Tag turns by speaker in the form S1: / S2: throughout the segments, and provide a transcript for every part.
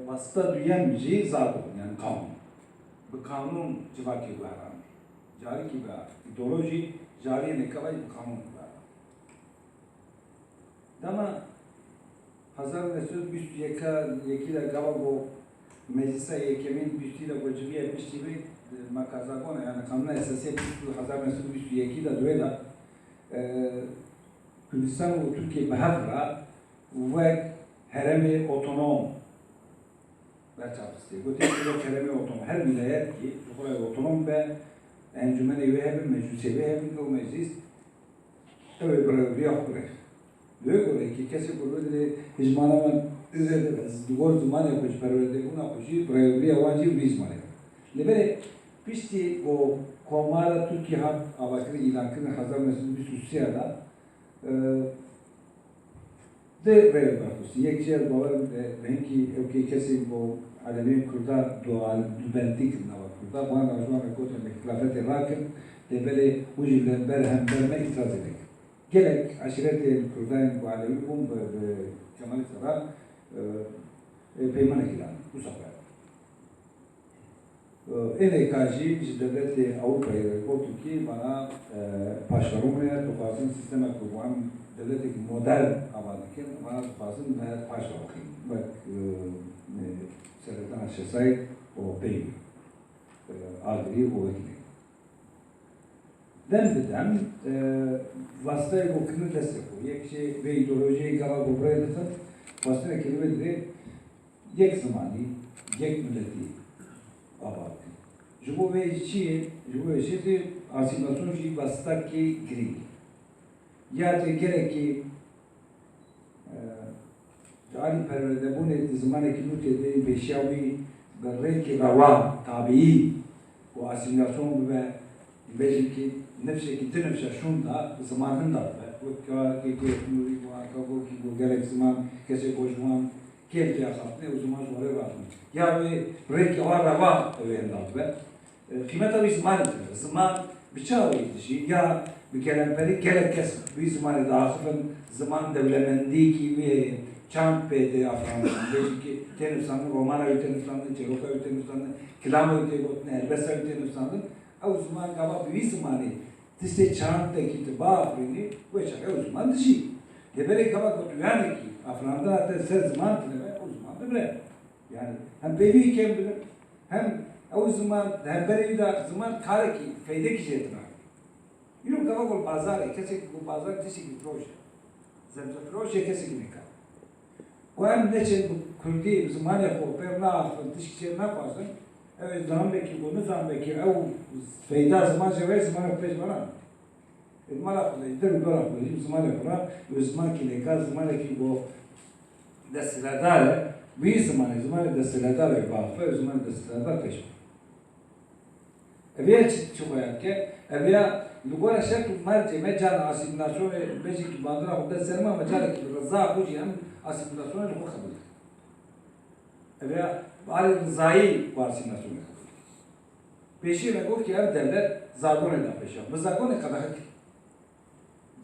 S1: vasıta duyan müziği zaten yani kanun. Bu kanun civaki var. Cari ki var. İdeoloji cari ne kadar bu kanun var. Ama 1921 galiba bu meclise yekemin bütçeyle kocuğu etmiş gibi makazakona yani kanuna esası 1922 de böyle Kürdistan ve Türkiye behafra ve heremi otonom berçapısı. Bu tepkiler heremi otonom. Her vilayet ki bu otonom ve encümeni ve hem meclisi ve hem o meclis tabi böyle bir yapıyor. Böyle ki kesi böyle hizmana doğru zaman yapmış perverde buna yapıcı böyle bir yabancı bir hizmana. Lebere pişti o komara Türkiye hat avakını ilan kırın hazır mesela bir süsiyada de böyle bakıyorsun. Yekçer dolar benki evki kesi bu alemi kurda doğal dübentik nava kurda bana rajman ve kote meklafet rakim de böyle ucuyla berhem berme itiraz edek. Gerek aşireti kurdan bu alemi bu Kemal Sara peyman ekilan bu sefer. En karşı biz devleti Avrupa'ya oldu ki bana paşlarımaya topazın sisteme kurban devleti modern avadıkken bana topazın ve paşlarım. Bak seriden aşağıya o peyman. Adri o ekine. Dem vasıtayı bu kını destek o. Yekçe ve ideolojiyi gala bu buraya destek vasıtayı kelimeleri yek zamanı, yek milleti avadı. Jubo ve işi de asimilasyon şey vasıta ki gri. Ya da gerek ki cari perverde bu ne zamanı ki nutede beşyavi berreki rava tabii o asimilasyon ve belki nefse ki tenefse şunda zamanında bu ki nuri bu akabo ki bu gerek zaman kese koşman kelki yakatne o zaman zor var. Ya ve berreki rava ve endalbe kıymet tabi zaman edilir. Zaman bıçağı yetişi ya bir kelimleri gerek kesme. Bir zamanı dağıtın zaman devlemendi ki bir çant peyde Afganistan. Belki tenefsanlı, Romana tenefsanlı, Çeroka tenefsanlı, Kilama tenefsanlı, Elbesa tenefsanlı. O zaman kaba bir zamanı tiste çanttaki tiba Afrini bu çaka o zaman dışı. Debere kaba yani ki Afgan'da hatta ser zaman tineme o zaman da bre. Yani hem bebi iken bilir hem o zaman hem beri de zaman kare ki fayda ki jetna. Yürü kaba kol pazar kese bu pazar tisi ki proje. Zemze proje kese ki nikah. O hem ne için bu Kürdi zaman yapıp perna afın tisi ki ne yaparsın? Evet zaman belki bunu zaman belki o fayda zaman cevaz zaman yapış bana. Zaman yapılır, der dolar yapılır, zaman yapılır. O zaman ki nikah zaman ki bu destiladar bir zaman destiladar yapar, o zaman destiladar peşin. Evya çıkıyor ki, evya lugora şekil merce mecan asimilasyon beji ki bandına huda serma mecan ki rıza huci hem asimilasyon çok kabul. Evya bari rızayı var asimilasyon kabul. Peşi ne bu ki ev devlet zagon eda peşi. Bu zagon ne kadar ki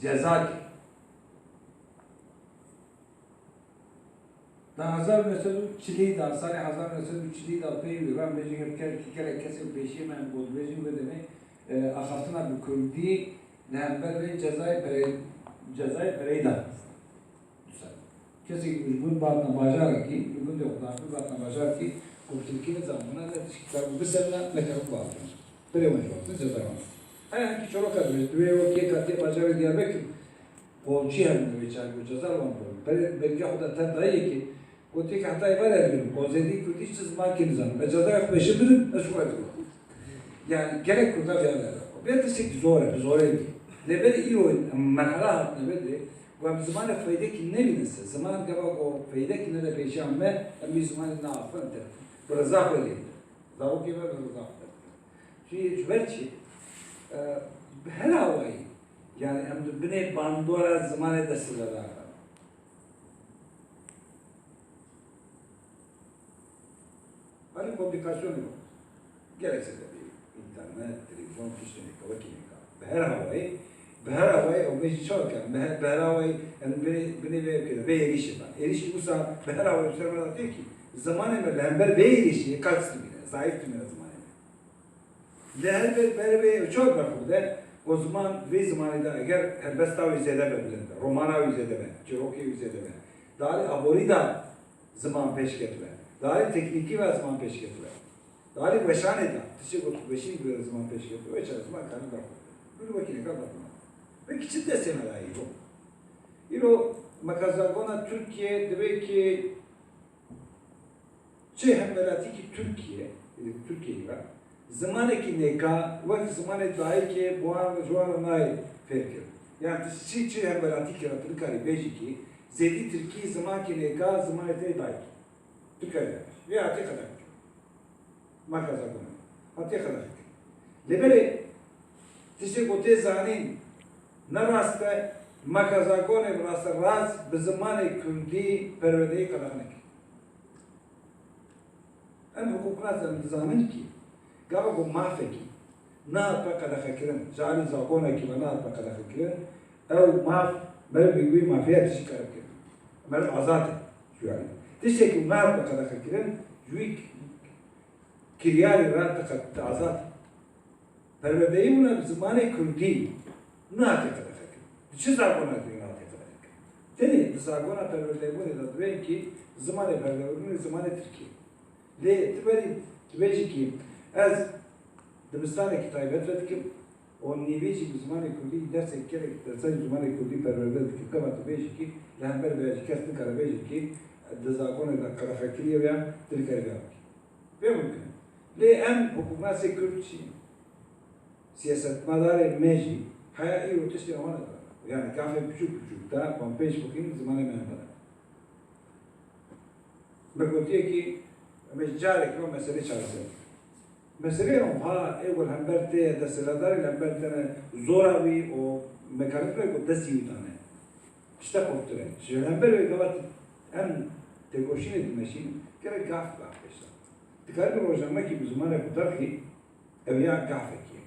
S1: ceza ki. Da hazar mesela çiliği da sari hazar mesela çiliği da peyi ben beji kere kesin peşi ben bu beji ve demek akhaftina bu Kürdi nember ve cezayı pereyda. Kesi bu batna bajar ki bugün de bu batna bajar ki Türkiye zamanında da çıkar bu mesela ne kadar var. Böyle mi var? Ceza var. Hani ki çorok adı ve o ki katı bajar diyabek o cihan ve çay bu ceza var. Belki o da tadayı ki o tek hatayı var ediyorum. O zedi Kürdi işte zaman ki zaman. Ceza yok peşindirin şu var. Yani gerek kurda bir yerler. Bir de sek zor değil. Lebede iyi o merhala lebede ve zaman fayda ki ne bilirse zaman kaba o fayda ki ne de peşan ve bir zaman ne yapar der. Bırazak öyle. Zavu ki var bırazak. Çünkü belki her havayı yani hem de bine bandora zaman edesiler. Hani komplikasyon yok. Gerekse de internet, televizyon, kişilik, vakit. Her havayı بهراوي او مش شوكه بهراوي ان بني كده بيريش ايريش وسا بهراوي بسبب تيكي زمان ما لامبر بيريش يكالس من ضعيف من زمان ده هل بيربي çok bakımda o zaman ve zamanında eğer Herbestavı izleme bilindi, Romanavi izleme, Cherokee izleme, daha abori da zaman peş getire, daha tekniki ve zaman peş getire, daha beşane da, teşekkür beşin bir zaman peş getire, ve çalışma kanı bakıyor. Bunu bakayım kadar bakma. Ve küçük de seneler iyi bu. İro makazagona Türkiye demek ki şey hem velatiki Türkiye var. Zamanı ki neka, vakit zamanı dahi ki buan juan nay fikir. Yani şey hem velatiki Türkiye beji ki zedi Türkiye zaman ki neka zamanı te dahi. Türkiye ve ate kadar. Makazagona. Ate kadar. Lebele tişe gote zanin narasta makazagone burası raz bir zamanı Kürdi pervedeyi kadarnak. Em hukukuna zanin ki gaba bu mahfeki na pakada fakirin jali zagona ki bana pakada fakirin ev maf mer bir mafya tişi karab ki mer azat yani tişe ki na pakada fakirin juik kiryali rat takat azat pervedeyi buna zamanı Kürdi na pakada fakirin tişi zagona ki na pakada fakirin teni zagona pervedeyi buna da diyor ki zamanı pervedeyi zamanı Türkiye le tiberi ki az دبستان كتابات فتكم والنبيجي بزمان كردي درس كده درس زمان كردي perverde ki kama tibeci ki lehber beyci kestin karabeci ki dezakone da karafakiriye veya trikarga ve mümkün le em hukukna se Kürtçi siyaset madare meji haya iyi rotişti amana da yani kafe küçük da Pompej bugün zamana menbara bekotiye ki meccarek o mesele çağırıyor Mesela ha evvel hemberte deseladar hemberte zoravi o mekanikle ko desi tane. İşte kopture. Şimdi hember ve gavat hem tekoşin edilmeşin kere gaf işte. Dikkat bir hocama ki bu zamana kadar ki evya gaf ki.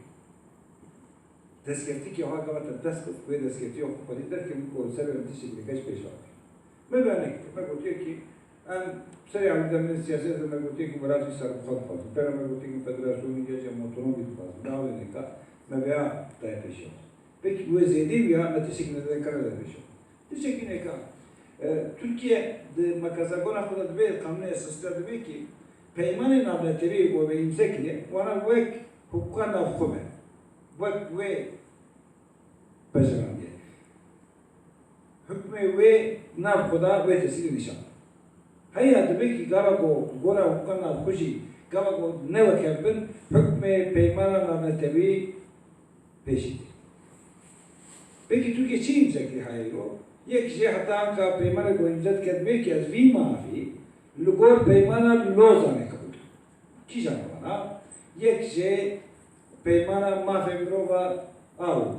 S1: Desketi ki ha gavat desket ve desketi yok. Fakat der ki bu sebep dişi kaç peş var. Ben diyor ki سريع جدا من السياسات لما قلت لكم براجع صار مخطط، ترى ما قلت لكم فدراسيون جاية موتونومي تبغى، دعوة لك، ما بيع طيب الشيء. بيك وزيدي بيع ما تشكل ذكر هذا الشيء. تشكل هيك. تركيا مكازاغونا خدت بيت قانون أساسي بيكي، بيمان نابل تبي وبيمسكني وأنا ويك حقوقنا نفخمه. ويك بجرانية. حكمه ويك نافخدا ويتسير نشان. هيا دبيكي قابو غورا وقنا خوشي قابو نوا كابن حكم بيمانا نتبي بيشي بيكي توكي شيء زكي هايو يك شيء حتى انك بيمانا کو امزاد كدبيكي از في ما في لغور بيمانا لوزانه كبول كي جانا يك شيء بيمانا ما في بروبا او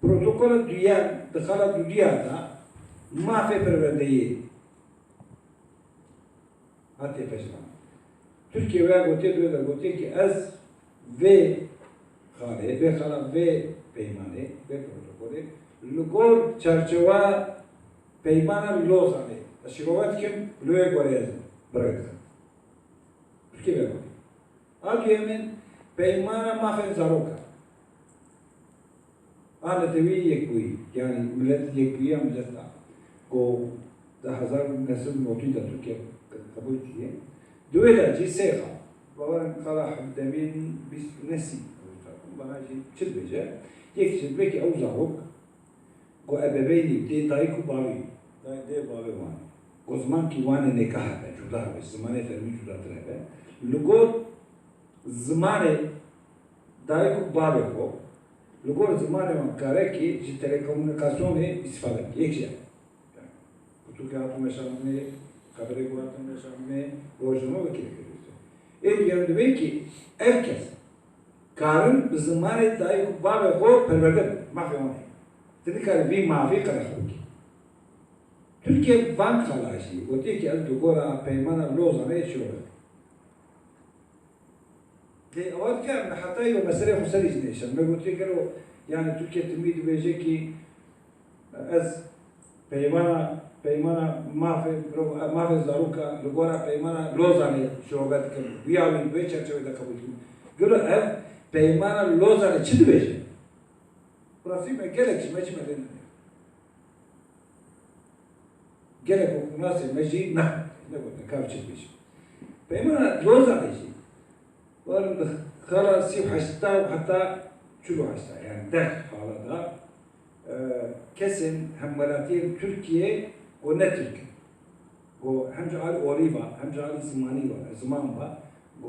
S1: بروتوكول ديان دخل دنيا ما في پروردهی Hatta peşman. Türkiye veya Gotiye da Gotiye ki az ve khale ve khala ve peymane ve protokolü lugor çerçeve peymana lozane. Aşıvat kim loya goreyaz bırakın. Türkiye veya Gotiye. Agiyemin peymana mafen zaroka. Ana tevi yekui yani millet yekuiye millet da. Ko da hazar nesil motu da Türkiye kabul kiye. Duela ciseha. Baban kala demin biz nesi. Bana çizmece. Yekçil belki avzavuk. Ko ebeveyni de dayku bavi. De bavi var. O zaman ki vane nekaha be. Juda be. Zamane fermi juda trebe. Lugo zamane dayku bavi ko. Lugo zamane man kare ki ji telekomunikasyonu istifade. Yekçil. Kutu kağıtı meşamını haberi guardam yaşamını borcuma vakil ediyoruz. Yani demek ki herkes karın zamanı dahi kubba ko perverde mafya var. Tabii ki bir mafya kadar ki. Türkiye bank halaşı. O diyor ki az dugora peymana lozana yaşıyor. De awad kan hatta yo mesele musaliz nation. Ben bu tekrar yani Türkiye tümü diyecek ki ez peymana mafe zaruka lugora peymana lozane şovet kım biyavin ve çerçevede kabul ettim. Göre ev peymana lozane çi diyecek. Burası mı gerek mecmi edin. Gerek o nasıl mecmi ne bu kavçı bir. Peymana lozane çi. Var khala si hasta hatta çulu hasta yani deh halada kesin hemmeratiyen Türkiye o ne Türk? O hem cahil oriva hem cahil zaman var. O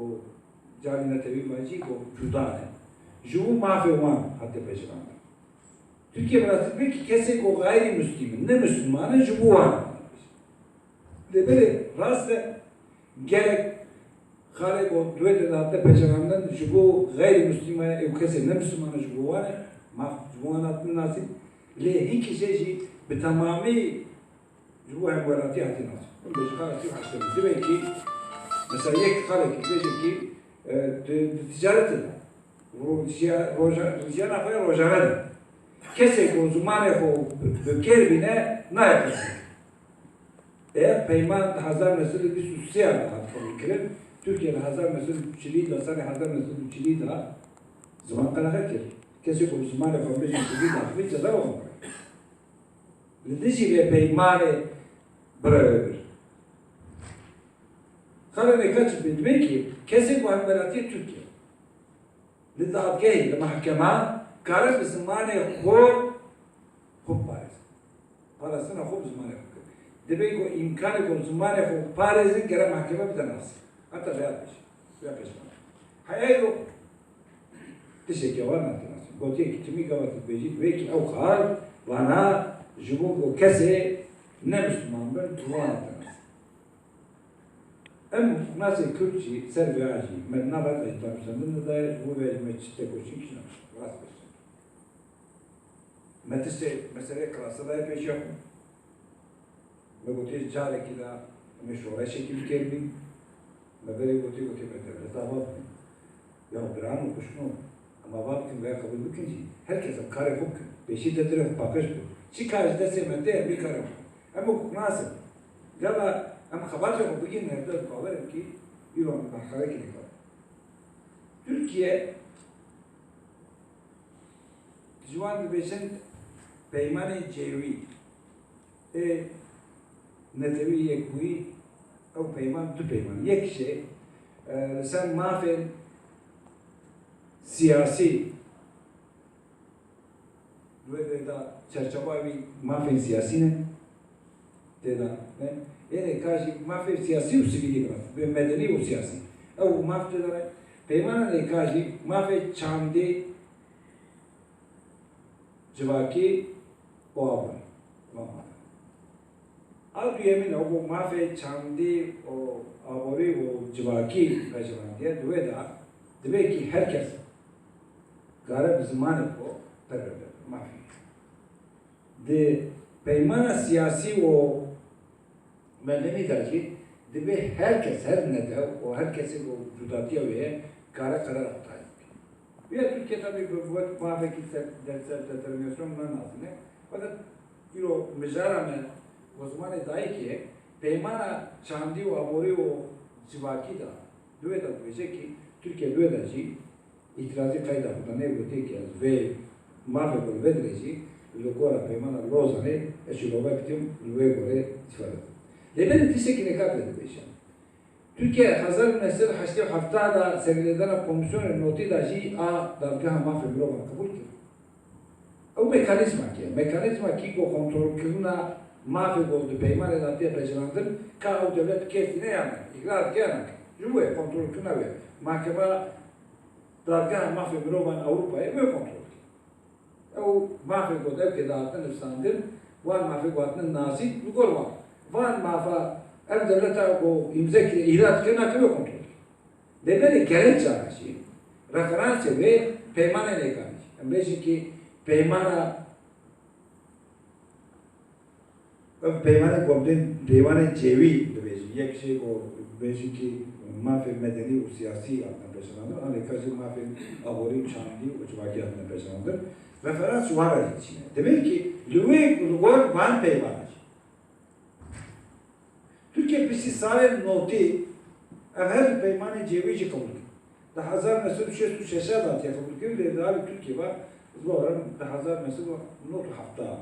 S1: cahil netevi vacı o juda ne. Jubu mafi wan hatta peşman. Türkiye burası peki kesin o gayrimüslimin ne Müslümanı jubu wan. De böyle rastla gerek خارج و دوی داده پچه‌اندن جبو غیر مسلمان او کسی نه مسلمان جبو وانه ما جبوانات ناسید لی هیچ چیزی به تمامی جبو هم ولاتی هاتی ناس. اون بچه‌ها تی هستن. دیگه کی مثلا یک خارج بیشه کی تجارت ده. روزانه نفر روزانه ده. کسی که زمانه خو بکر بینه نه yapar. Eğer peyman hazar mesela bir sosyal hatta fikrin Türkiye'de hazar mesela üçlüğü de sana hazar mesela üçlüğü de zaman kalakır. Kesi bu zaman yapabilir üçlüğü de bir ceza var. Lidişi ve peymane beraber. Kararı kaç bilmek ki kesi bu hamberati Türkiye. Lidadgehi mahkema karar bir zamanı hop parasına hop zamanı demek ki imkanı ko zamanı hop parasını kere mahkeme bitemez. Hatta yapmış. Hayır teşekkür var mı? Gotiye kitimi gavat bejit ve ki o kar bana jubu kese ne Müslüman ben duvar atmaz. Em nasıl Kürtçi serviyacı men nabat etmişsem de bu vermek işte koşun ki var. Mesela klasada peş yok. Ve gotiye çare ki da meşhur şekil kelbin Mabere gote bedel. Tamam. Ya brano kuşno. Ama vaktin veya kabul mümkün. Herkese kare mümkün. Beşi de direkt bakış bu. Çıkar dese mende bir kare. Ama nasıl? Gaba ama haber yok bugün nerede haberim ki İran bahara ki Türkiye Juan beşen peymane cevi netevi yekui او پیمان دو پیمان یک شی مثلا مافن siyasi ve da çerçeve mafya siyasi ne? Teda ne? Yani karşı mafya siyasi o sivil ve medeni o siyasi. O mafya da peymana ne karşı mafya çamdi civaki o abone. Al yemin o mafya çamdi o abori o civaki peşman diye dua da demek ki herkes garip zamanı o terör mafya. De peymana siyasi o medeni dergi de herkes her nede o herkesin o cudatiye ve kara kadar atay. Ve Türkiye tabii bu mafya kitse determinasyonla nasıl ne? Fakat ilo mecaramen o zaman dahi ki peymana çandi o abori o civaki da dua da diyecek ki Türkiye dua da ki itirazı kayda burada ne bu tek yaz ve mafya kol vedreci logora peymana lozane eşilovaktim lüvegore ifade. Lebeni tişekine kapede beşen. Türkiye hazır nesil haşti haftada seviledana komisyonu noti da ji a dargaha mafya bloga kabul ki. O mekanizma ki ko kontrol kılına mafya oldu peyman edatiye peşelandır ka o devlet kefine yani ikrar kenak. Juve kontrol kılına ve mahkeme dargaha mafya bloga Avrupa'ya ve kontrol. O mafya oldu evke dağıtın üstandır. Van mafya kuatının nasip bu korma. Van mafya ev devlete o imzek ihraç kena kıve kontrol. Devleti gerek çağrışı. Referansı ve peymana ile kalmış. Beşi ki peymana peymana komple peymana cevi beşi. یک şey o Belçiki mafya medeni ve siyasi adına peşinandır. Amerikacı mafya abori çandi uçvaki adına peşinandır. Referans var içine. Demek ki Louis Kulgor Van Peyvanı. Türkiye pisi sare noti her peymanı cevici kabul ediyor. Da hazar mesela şu şeşe da kabul ediyor. Bir de Türkiye var. Bu arada da hazar mesela not hafta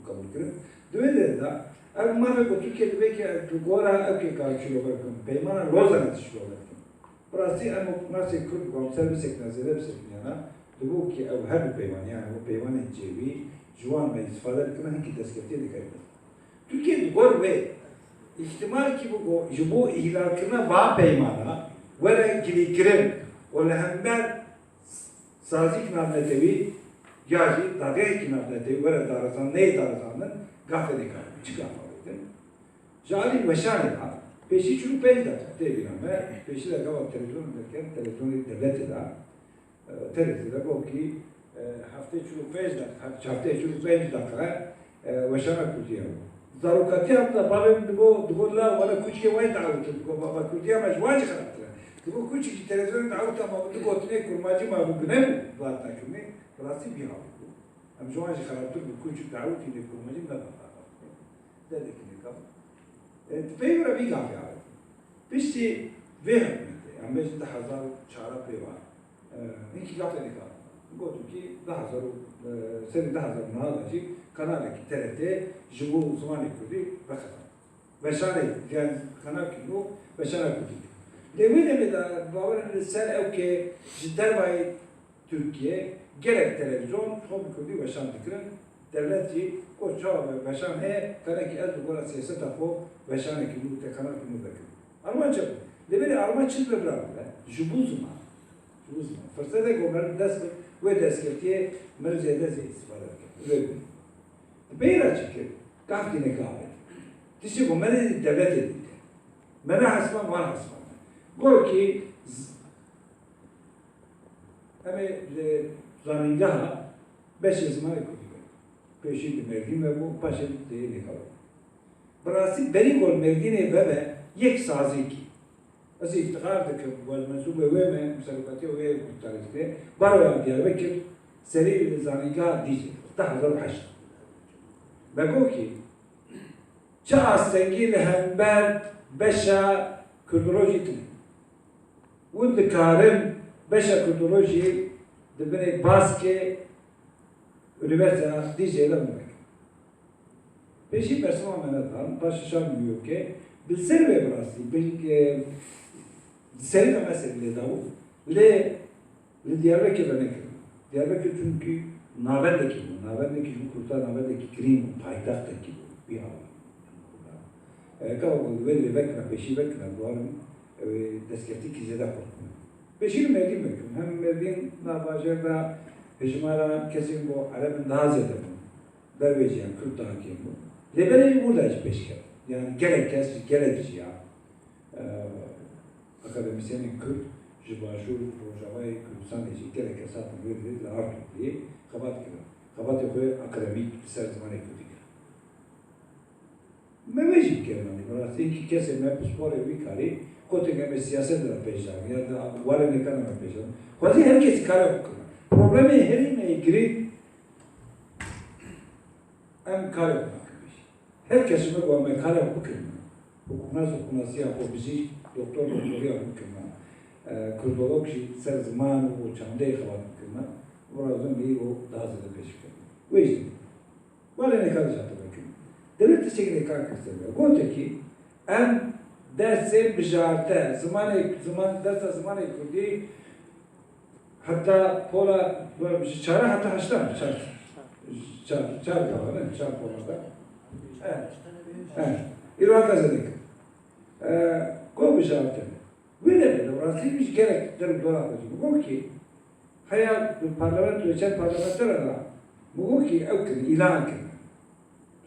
S1: kabul ediyor. Dönemde de ev mafya bu Türkiye'de belki Kulgor'a evke karşılığı olarak peymana rozana dışlı olarak. Burası ama nasıl Kürt komiser bir seknazede bir seknana. Bu ki ev her bir peyman yani bu peymanı cevi juan ve istifade etkilen ki tezkirtiye dikkat edin. Türkiye'de gor ve ihtimal ki bu ihlakına va peymana ve kilikrim ve hember sazik namnetevi yaji dagay ki namnetevi ve darazan ney darazanın gafede kalbi çıkarmalıydı. Jali veşane da peşi çürü peyda teviname peşi de gava televizyon derken televizyonu devleti de TRT'de bu ki haftaya çürü peyda haftaya çürü peyda veşana kutuya zarukati apta babem dugolla wala kuchke wai daawut ko baba kutiya majwaj kharabta dugo kuchki televizyon daawut ama dugotne kurmaji ma bu günem vata kuni rasi bi hawu am jwaj kharabta bu kuchki daawut ile kurmaji da dedi ki kap tpeyra bi gaf ya pişti ve am mecid hazar çara peyva iki gaf dedi kap gotu ki daha zor seni daha zor nalaji kanaldaki TRT Jibu Osmanlı Kurdi bakın. Veşare yani kanal kilo veşare kurdi. Devlet de bavarın sen evke cidden bay Türkiye gerek televizyon hobi kurdi veşare dikren devleti koça ve veşare kanaki el duvara siyaset apo veşare kilo te kanal kilo bakın. Almanca devlet Almanca da bırakıyor. Jibu Osmanlı. Jibu Osmanlı. Fırsat gomer ders ve destektiye mercede istifade ediyor. Beyra çıkıyor. Kaftine kahve. Dişi bu mene devlet edildi. Mene hasman var hasman. Gol ki hemen zamingaha 5 zaman koyuyor. Peşin mevdim ve bu paşa değil kalıyor. Burası beri gol mevdine ve yek saziki. Az iftihardı ki bu mensube ve müsabakatı ve kurtarıcı. Baraya Diyarbakır seri zamingaha diyecek. Daha zor haşt. Bego ki çağ sengil hember beşa kurdoloji bu dikarim beşa kurdoloji dibine baske üniversite diyeceğiler mi? Peşi personel menadan başlaşan diyor ki bilser ve burası belki seri de mesele davu le Diyarbakır'a ne ki Diyarbakır çünkü Navendeki bu kurtar Navendeki krim payitahtaki bu bir hava. Kavga böyle bekle peşi bekle bu arın destekli kizede korkma. Peşi mevdim mümkün. Hem mevdim Navajer'da peşimara kesin bu Arap'ın daha ziyade bu. Derveciyen Kürt daha kim bu. Lebeneyi burada hiç peşker. Yani gerek kes gerek ya. Akademisyenin Kürt Jibaşur Rojavay Kürtistan için gerek esatın verilir artık diye kabat gibi. Kabat yapıyor akademik her zaman ekledik. Mevecik kelimani. Burası iki kese mevcut spor evi kari. Kote siyaset de peşan. Ya da vale ne kadar peşan. Quasi herkes kare okuyor. Problemi herine ilgili hem kare okumak. Herkesin bu ama kare okuyor. Hukuk yapıyor bizi doktor yapıyor. Kurdolog ser zaman o çamda yakalanmak. Buradan bir o daha ziyade peşik. Bu işte. Vale ne kadar zaten bakın. Devlet teşekkür kalkıştırıyor. Gonteki en derse bijarte zaman derse zamanı kurdi hatta pola böyle çare hatta haşlar çar kalanı çar polada. Evet. İrva kazadık. Ko bijarte. Böyle orası hiç gerek derim dolayısıyla. Bu ki hayal parlamento geçen parlamentolara bu ki evkin ilan ki.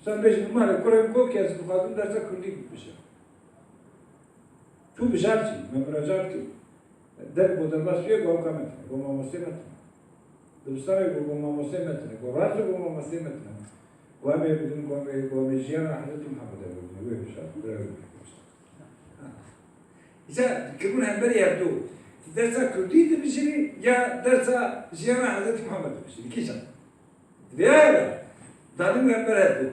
S1: Sen beş numara Kur'an ko ki bu kadın derse kurdi bir şey. Şu bir şey müracaat ki der bu da başlıyor bu kamet. Bu mamusemet. Dışarı bu mamusemet. Bu razı bu mamusemet. Bu abi bizim bu meclise hadetim haberde. böyle bir şey. Böyle bir şey. İşte kırmın hemberi yaptı. Dersa Kürt'ü bir şey ya dersa Jiyana Hazreti Muhammed bir şey. İki şey. Diğer dalim hember yaptı.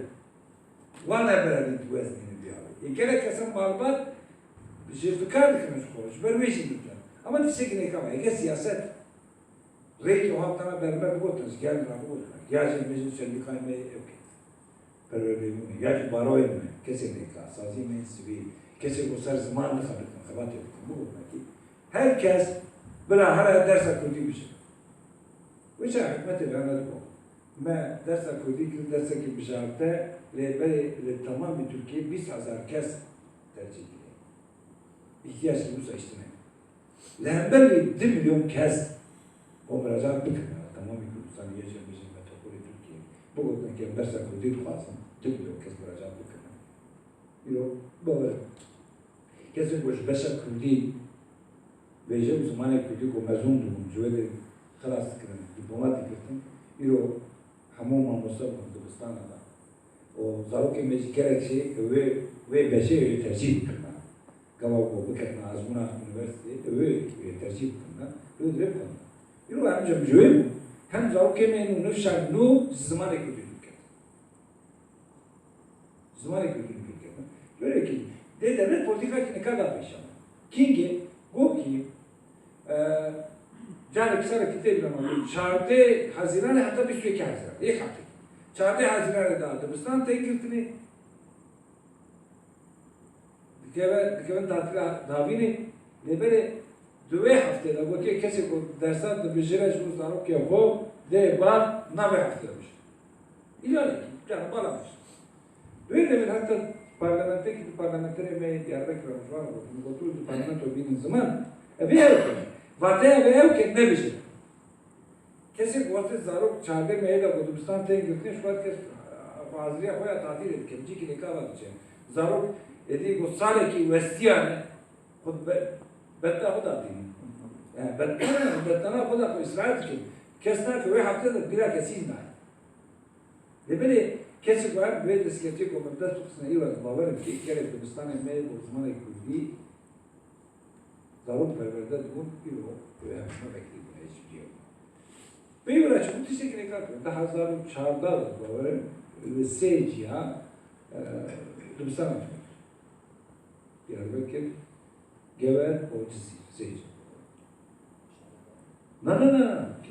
S1: One hember yaptı bu esnini diyor. İkere kesin malbat bir şey fikar dikmiş konuş. Ben bir şey dikler. Ama dişe ki ne kama. Ege siyaset. Reyki o haftana berber botanız. Gel bana botanız. Ya şimdi bizim söylediği kaymayı yok. Perverdeğimi. Ya ki baroyum mu? Kesinlikle. Sazî mensibi. Kesinlikle o sar zamanlı kabul. Kabat yok. Bu ki. Herkes bana her derse Kürt'ü bir şey. Bu şey hikmeti anladık o. Ben derse Kürt'ü derse ki bir şartta le tamam bir Türkiye 20,000 kez tercih ediyor. İhtiyaç olursa işlemek. Lehber bir 1 milyon kez o müracaat bıkın. Tamam bir Kürdistan yaşamışım metropoli Türkiye. Bu kadar ki derse Kürt'ü fazla 1 milyon kez müracaat bıkın. Yok, böyle. Kesin bu beşer Kürt'ü veja o zamanı Kürt'ü ko mezun durum. Cüvede خلاص كده دبلوماتي كده يرو حموم مصاب كردستان هذا وزارو كي مش كارك شيء و بشيء ترجيح كنا كما هو بكتنا عزمنا يونيفرسيتي ترجيح كنا يدرب كنا يرو هم جم جويم هم زارو كي منو نفشل نو زمان كده زمان كده böyle ki devlet politika ne kadar peşin kingi go ki جانب سر كتاب لما شهر حزيران حتى بيسوي كحزيران إيه خاطر شهر حزيران ده دبستان تيجي دكان تعطيل دافيني نبرة دوه هفته ده وقتی کسی کو درصد بجرش روز دارم که هو ده بعد نوه هفته بشه ایرانی که بالا بشه دوی دمید حتی پارلمانته که پارلمانتری می دیاربکر مشوار بود میگفتم تو پارلمانت رو بینیم زمان بیاید Vataya ve ev kendine bir şey. Kesin vakti zaruk çağırdı meyda Kudüstan tek gitmiş şu kes fazlaya koya tatil et kemci ki nikah var için. Zaruk dedi bu sale ki vestiyane خود بده خدا دین بدنا خدا کو اسرائیل کی کسنا که وی هفته دیگه کسی نه لبنی کسی که باید دستگیری کو مدت خصوصا ایوان باورم که کاری کردستان می و زمان کردی ضرورت پرورده دون ایرو و همه وقتی بهش بیام. بیورا چون تیشه که نکرد 2014 باورم و سیجیا دبستان می‌کنه. یعنی که گوهر اوجسی سیج. نه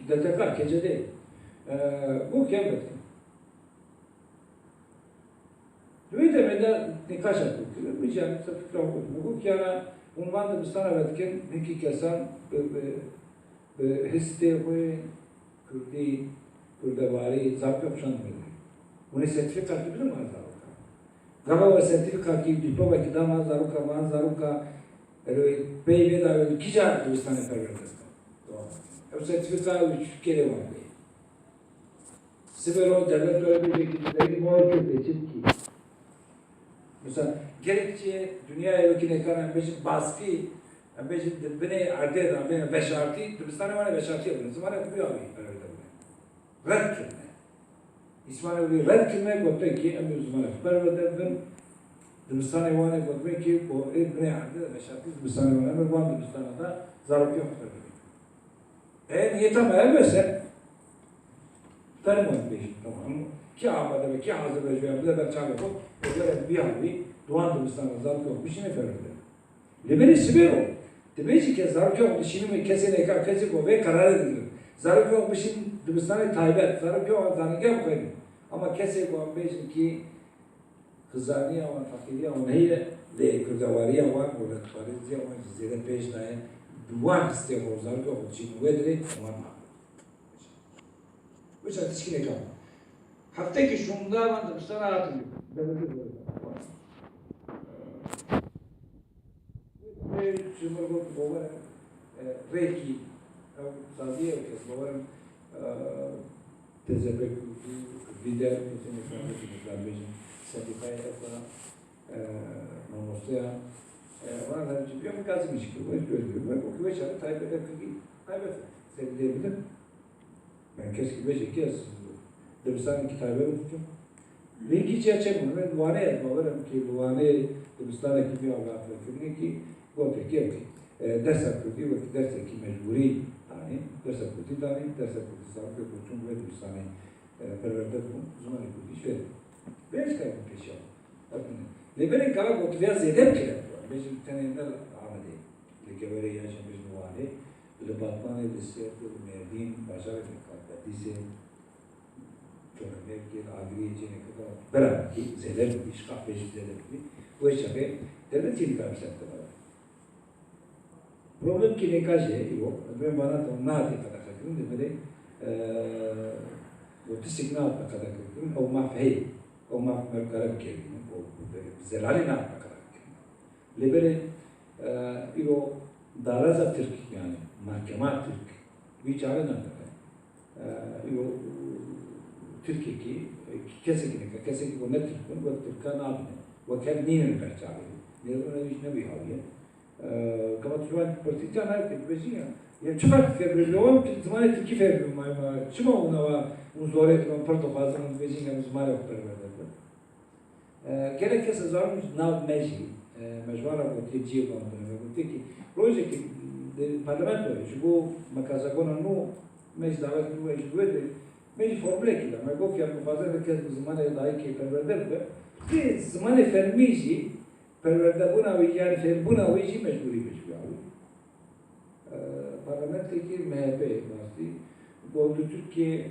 S1: دلتقا کجده bu kim bakın? Duydu meda nikaş yaptık. Bu canım fikra oldu. Bu kâra unvan da bistana vetken neki kesan histe huye kurdavari zapka pşan mıydı? Bunu sertifika gibi mi zaruka? Gama ve sertifika gibi diploma ki dama zaruka van zaruka peyve da öyle kicar bistana perverdes. O sertifika üç kere var. Sivero devlet öyle bir şekilde muhakkak için ki mesela gerekçe dünya evkine karan beşin baskı beşin bine arde da bine beş artı Türkistan'ı var beş artı yapıyor. Zaman yapıyor abi öyle böyle. Red kelime. İsmail öyle red kelime koydu ki emir zaman yapıyor. Ben Türkistan'ı var koydu ki o bine arde da beş artı Türkistan'ı var emir var Türkistan'da da zarf yok. Niyetim elbette tanımam beşin tamam. Ki ağabeyde ve ki hazır ve cevabı ben çağırıp öyle bir abi Doğan Türkistan'da zarf yok bir şey mi ferdi? Liberi Sibero. Demek ki zarf yok bir şey mi kesene kesi bu ve karar edilir. Zarf yok bir şey Türkistan'ı taybet. Zarf yok zanıge koydu. Ama kese bu beşin ki kızaniye var fakiriye var neye de kurdavariye var burada Paris'e var zirve peş daye duvar istiyor o zarf yok bir şey vedre var mı? Bu şey teşkil ediyor. Haftaki şunda var Türkistan'a atılıyor. Cumhurbaşkanı Boğar Reiki Saziye ülkesi Boğar tezebe lider kesinlikle sendikaya yapılan namusya var da bir mu gazı mişki var gördüm ben o gibi şeyler Tayyip Erdoğan kaybet sevdiğim ben keşke beş kez Dırsan iki Tayyip'e bakıyorum Linki çeçe bunu ve duane bavarım ki duane Kırgızistan'a gibi avlat vekiline ki gote ki ders akıtı ve ders ki mecburi yani ders akıtı tane ders akıtı sağlık ve koçun ve Kırgızistan'a perverde bu zaman akıtı şey. Beş kere peşa. Bakın. Lebere kala gotuya zedem kere. Bizim teninde amade. Lekevere yaşamış duane. Le Batman lise Merdin Başar Mekat'ta dizi Çorum'daki Agriye'ye kadar beraber ki zedem iş kahveci zedem gibi bu işe devlet ilgili yapmıştı bana. Problem ki ne kaje yok. Ben bana da ne kadar kadar de böyle bu signal kadar kadar o mafhey o mafhmer ki o zelali ne kadar lebere ilo daraza Türk yani mahkeme Türk bir çare ne kadar ilo Türkiye ki kesinlikle bu ne Türk'ün bu Türk'ün adı ne ve kendinin bir çare ne ne bir haliye كما تجوان برتيجان هاي كتبجيها يعني شفت في اليوم زمان تركي في ما شو ما هو وزورة من برضو خاصة من بيجينا زمان أكتر من هذا كده كيس زارمش ناو ماشي مجموعة بتيجي وانتنا بتيجي روجك البرلمان يجيبوا مكازاكونا نو ماشي دعوة نو يجيبوا ماشي فورمولا كده ما يقول في المفاضلة كيس زمان يضايق كبرده في زمان فرميجي perverde buna ve yani buna ve işi mecburi abi. Parlamentteki MHP vardı. Bu Türkiye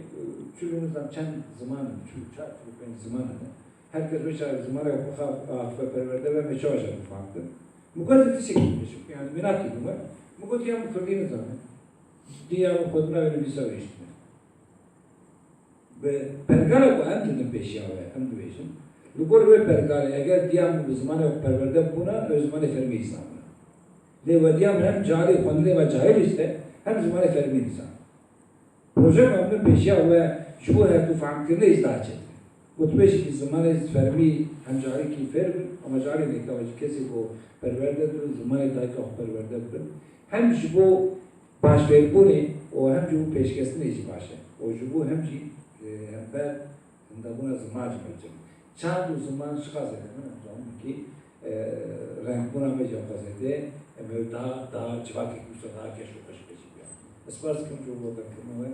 S1: çürümüzden çen zamanı, çürükten zamanı. Herkes bir şey zamanı yapıp perverde ve meşe hocam farklı. Bu kadar teşekkür ederim. Yani merak ediyorum. Bu kadar yağmur kırdığınız zaman diğer koduna öyle bir savaş işte. Ve pergala bu en tüm peşi abi, en tüm peşi. Lugor ve pergale eğer diyam bu zamanı perverde buna özmanı fermi insan. Le diyam hem cari pandre ve cahil işte hem zamanı fermi insan. Proje mamnun peşya ve şu her tu famkirne izdaçet. Kutbeş ki zamanı fermi hem cari ki fermi ama cari ne kadar kesi bu perverde bu zamanı da çok perverde bu. Hem şu bu baş ver bu ne o hem şu peşkesine iş başa. O şu bu hem ki hem ben da buna zaman yapacağım. Çağ zaman çıkaz edemem ki renk buna mecbur kazede daha civak etmişse daha keşke peşiyor. Espas kim çoğu da kim var?